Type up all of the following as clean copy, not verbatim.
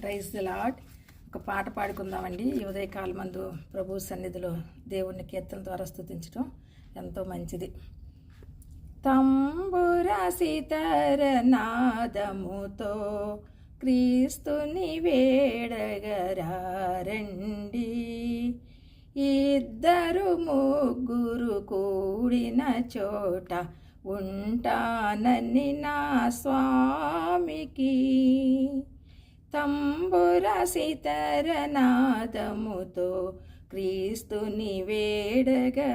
Praise the lord. ఒక పాట పాడుకుందామండి. ఈ ఉదయకాల మందు ప్రభు సన్నిధిలో దేవుణ్ణి కీర్తన ద్వారా స్తుతించడం ఎంతో మంచిది. తంబుర సితార నాదముతో క్రీస్తుని వేడగరారండి. ఇద్దరు ముగ్గురు కూడిన చోట ఉంటానని నా స్వామికి. తంబుర సితార నాదముతో క్రీస్తుని వేడగరారండి.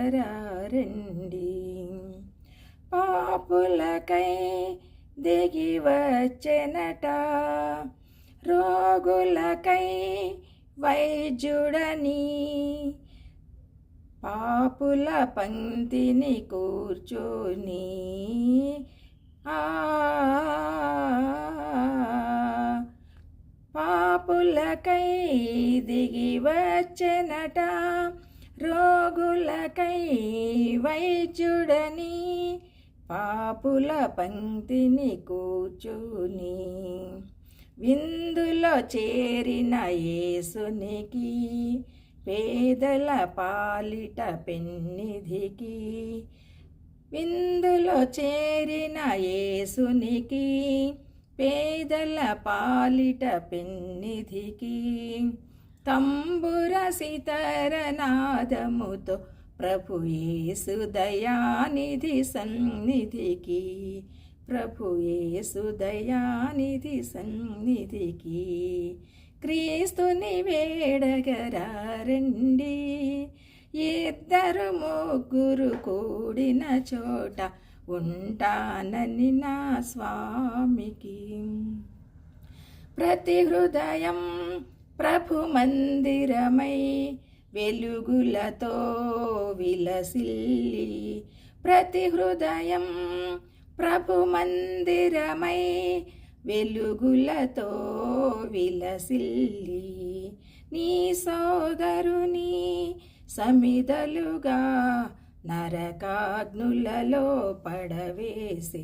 పాపులకై దిగి వచ్చెనట, రోగులకై వైద్యుడని. పాపుల పంక్తిని కూర్చొని పాపులకై దిగి వచ్చెనట, రోగులకై వైద్యుడని. పాపుల పంక్తిని కూర్చుని విందులో చేరిన యేసునికి, పేదల పాలిట పెన్నిధికి. విందులో చేరిన యేసునికి, పేదల పాలిట పెన్నిధికి. తంబుర సితార నాదముతో ప్రభు యేసు దయానిధి సన్నిధికి. ప్రభు యేసు దయానిధి సన్నిధికి. క్రీస్తుని వేడగరారండి. ఇద్దరు ముగ్గురు కూడిన చోట ఉంటానని నా స్వామికి. ప్రతి హృదయం ప్రభు మందిరమై వెలుగులతో విలసిల్లి. ప్రతి హృదయం ప్రభు మందిరమై వెలుగులతో విలసిల్లి. నీ సోదరుని సమిదలుగా నరకాగ్నులలో పడవేసే.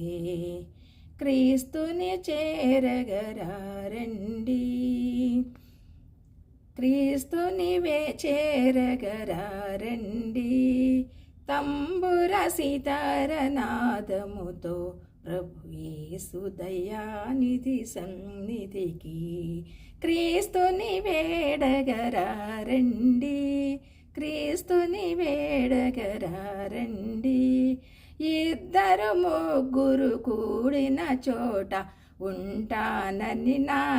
క్రీస్తుని చేరగరారండి. క్రీస్తుని చేరగరారండి. తంబుర సితార నాదముతో ప్రభు యేసు దయానిధి సన్నిధికి. క్రీస్తుని వేడగరారండి. క్రీస్తుని వేడగరారండి. ఇద్దరు ముగ్గురు కూడిన చోట ఉంటానని నా